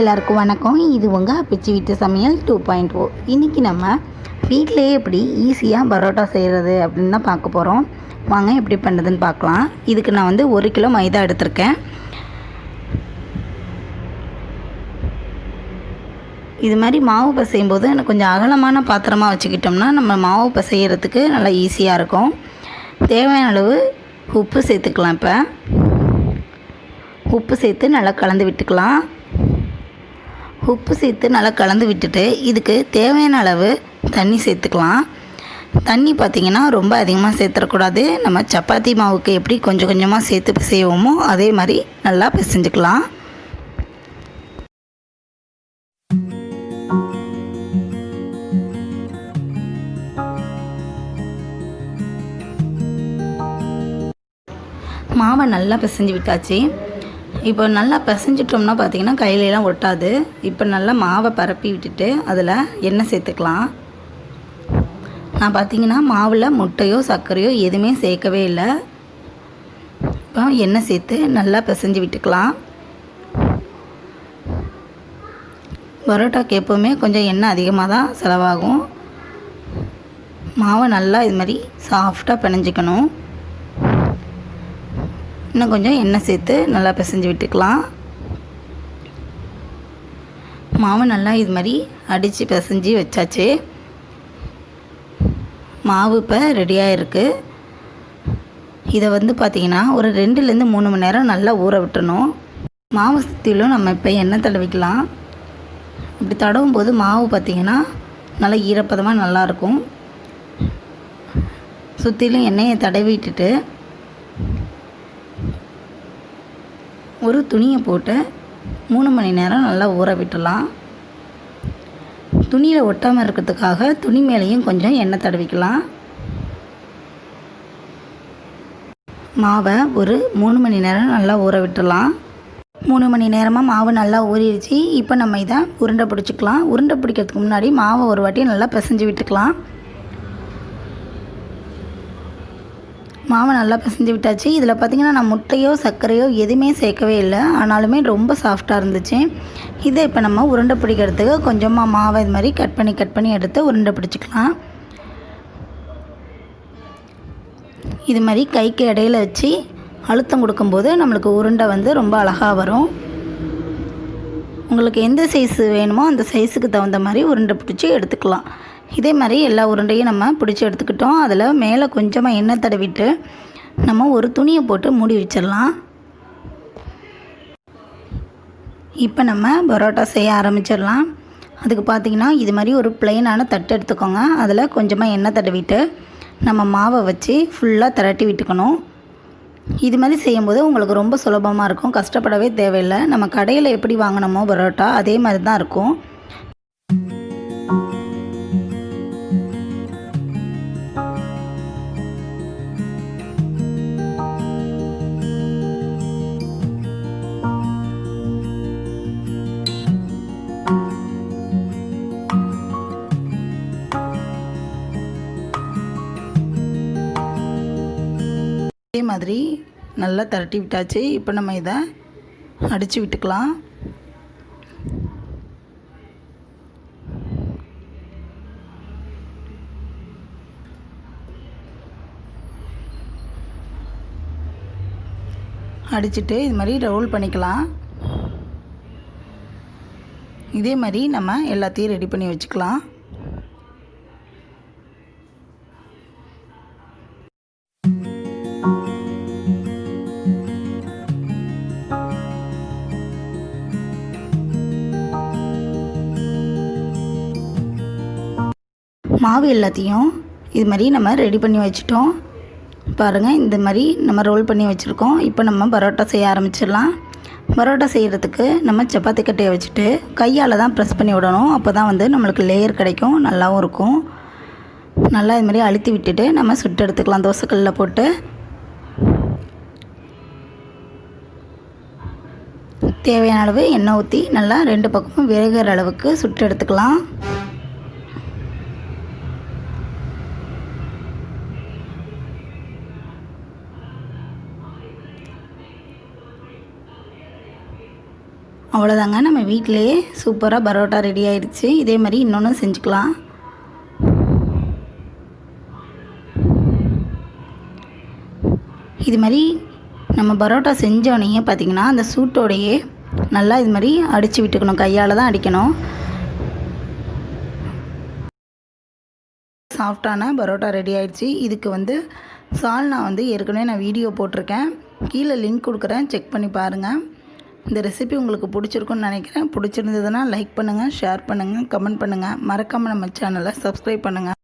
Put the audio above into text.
எல்லாருக்கும் வணக்கம். இது உங்கள் அப்பச்சி வீட்டு சமையல் 2.0. இன்றைக்கி நம்ம வீட்டிலையே எப்படி ஈஸியாக பரோட்டா செய்கிறது அப்படின்னு தான் பார்க்க போகிறோம். வாங்க எப்படி பண்ணுறதுன்னு பார்க்கலாம். இதுக்கு நான் 1 கிலோ மைதா எடுத்திருக்கேன். இது மாதிரி மாவு பிசையும் போது கொஞ்சம் அகலமான பாத்திரமாக வச்சுக்கிட்டோம்னா நம்ம மாவு பிசைகிறதுக்கு நல்லா ஈஸியாக இருக்கும். தேவையான அளவு உப்பு சேர்த்துக்கலாம். இப்போ உப்பு சேர்த்து நல்லா கலந்து விட்டுக்கலாம். உப்பு சேர்த்து நல்லா கலந்து விட்டுட்டு இதுக்கு தேவையான அளவு தண்ணி சேர்த்துக்கலாம். தண்ணி பார்த்திங்கன்னா ரொம்ப அதிகமாக சேர்த்துடக்கூடாது. நம்ம சப்பாத்தி மாவுக்கு எப்படி கொஞ்சம் கொஞ்சமாக சேர்த்து பிசைவோமோ அதே மாதிரி நல்லா பிசைஞ்சுக்கலாம். மாவை நல்லா பிசைஞ்சு விட்டாச்சு. இப்போ நல்லா பிசைஞ்சிட்டோம்னா பார்த்திங்கன்னா கையிலலாம் ஒட்டாது. இப்போ நல்லா மாவை பரப்பி விட்டுட்டு அதில் எண்ணெய் சேர்த்துக்கலாம். நான் பார்த்திங்கன்னா மாவில் முட்டையோ சர்க்கரையோ எதுவுமே சேர்க்கவே இல்லை. இப்போ எண்ணெய் சேர்த்து நல்லா பிசைஞ்சு விட்டுக்கலாம். பரோட்டாக்கு எப்போவுமே கொஞ்சம் எண்ணெய் அதிகமாக தான் செலவாகும். மாவை நல்லா இது மாதிரி சாஃப்டாக பிணைஞ்சிக்கணும். இன்னும் கொஞ்சம் எண்ணெய் சேர்த்து நல்லா பிசைஞ்சு விட்டுக்கலாம். மாவு நல்லா இது மாதிரி அடித்து பிசைஞ்சு வச்சாச்சு. மாவு இப்போ ரெடியாக இருக்குது. இதை பார்த்திங்கன்னா ஒரு 2லேருந்து 3 மணி நேரம் நல்லா ஊற விட்டுறணும். மாவு சுற்றிலும் நம்ம இப்போ எண்ணெய் தடவிக்கலாம். இப்படி தடவும் போது மாவு பார்த்திங்கன்னா நல்லா ஈரப்பதமாக நல்லாயிருக்கும். சுற்றிலும் எண்ணெயை தடவிட்டுட்டு ஒரு துணியை போட்டு 3 மணி நேரம் நல்லா ஊற விட்டுடலாம். துணியில் ஒட்டாமல் இருக்கிறதுக்காக துணி மேலேயும் கொஞ்சம் எண்ணெய் தடவிக்கலாம். மாவை ஒரு 3 மணி நேரம் நல்லா ஊற விட்டுடலாம். 3 மணி நேரமாக மாவு நல்லா ஊறிடுச்சு. இப்போ நம்ம இதை உருண்டை பிடிச்சிக்கலாம். உருண்டை பிடிக்கிறதுக்கு முன்னாடி மாவை ஒரு வாட்டி நல்லா பிசைஞ்சு விட்டுக்கலாம். மாவை நல்லா பிசைஞ்சு விட்டாச்சு. இதில் பார்த்திங்கன்னா நான் முட்டையோ சர்க்கரையோ எதுவுமே சேர்க்கவே இல்லை. ஆனாலுமே ரொம்ப சாஃப்டாக இருந்துச்சு. இதை இப்போ நம்ம உருண்டை பிடிக்கிறதுக்கு கொஞ்சமாக மாவை இது மாதிரி கட் பண்ணி எடுத்து உருண்டை பிடிச்சிக்கலாம். இது மாதிரி கைக்கு இடையில வச்சு அழுத்தம் கொடுக்கும்போது நம்மளுக்கு உருண்டை ரொம்ப அழகாக வரும். உங்களுக்கு எந்த சைஸு வேணுமோ அந்த சைஸுக்கு தகுந்த மாதிரி உருண்டை பிடிச்சி எடுத்துக்கலாம். இதே மாதிரி எல்லா உருண்டையும் நம்ம பிடிச்சி எடுத்துக்கிட்டோம். அதில் மேலே கொஞ்சமாக எண்ணெய் தடவிட்டு நம்ம ஒரு துணியை போட்டு மூடி வச்சிடலாம். இப்போ நம்ம பரோட்டா செய்ய ஆரம்பிச்சிடலாம். அதுக்கு பார்த்திங்கன்னா இது மாதிரி ஒரு பிளெயினான தட்டு எடுத்துக்கோங்க. அதில் கொஞ்சமாக எண்ணெய் தடவிட்டு நம்ம மாவை வச்சு ஃபுல்லாக திரட்டி விட்டுக்கணும். இது மாதிரி செய்யும்போது உங்களுக்கு ரொம்ப சுலபமாக இருக்கும். கஷ்டப்படவே தேவையில்லை. நம்ம கடையில் எப்படி வாங்கினோமோ பரோட்டா அதே மாதிரி தான் இருக்கும். இதே மாதிரி நல்லா திரட்டி விட்டாச்சு. இப்போ நம்ம இதை அடித்து விட்டுக்கலாம். அடிச்சுட்டு இது மாதிரி ரோல் பண்ணிக்கலாம். இதே மாதிரி நம்ம எல்லாத்தையும் ரெடி பண்ணி வச்சுக்கலாம். மாவு எல்லாத்தையும் இது மாதிரி நம்ம ரெடி பண்ணி வச்சுட்டோம். பாருங்கள், இந்த மாதிரி நம்ம ரோல் பண்ணி வச்சுருக்கோம். இப்போ நம்ம பரோட்டா செய்ய ஆரம்பிச்சிடலாம். பரோட்டா செய்கிறதுக்கு நம்ம சப்பாத்தி கட்டையை வச்சுட்டு கையால் தான் ப்ரெஸ் பண்ணி விடணும். அப்போ தான் நம்மளுக்கு லேயர் கிடைக்கும், நல்லாவும் இருக்கும். நல்லா இது மாதிரி அழுத்தி விட்டுட்டு நம்ம சுட்டு எடுத்துக்கலாம். தோசைக்கல்லில் போட்டு தேவையான அளவு எண்ணெய் ஊற்றி நல்லா 2 பக்கமும் வேகிற அளவுக்கு சுட்டு எடுத்துக்கலாம். அவ்வளோதாங்க, நம்ம வீட்டிலேயே சூப்பராக பரோட்டா ரெடி ஆயிடுச்சு. இதே மாதிரி இன்னொன்று செஞ்சுக்கலாம். இது மாதிரி நம்ம பரோட்டா செஞ்சோடனே பார்த்திங்கன்னா அந்த சூட்டோடையே நல்லா இது மாதிரி அடித்து விட்டுக்கணும். கையால் தான் அடிக்கணும். சாஃப்டான பரோட்டா ரெடி ஆயிடுச்சு. இதுக்கு சால்னா ஏற்கனவே நான் வீடியோ போட்டிருக்கேன். கீழே லிங்க் கொடுக்குறேன், செக் பண்ணி பாருங்கள். இந்த ரெசிபி உங்களுக்கு பிடிச்சிருக்குன்னு நினைக்கிறேன். பிடிச்சிருந்ததுன்னா லைக் பண்ணுங்கள், ஷேர் பண்ணுங்கள், கமெண்ட் பண்ணுங்கள். மறக்காமல் நம்ம சேனலை சப்ஸ்கிரைப் பண்ணுங்கள்.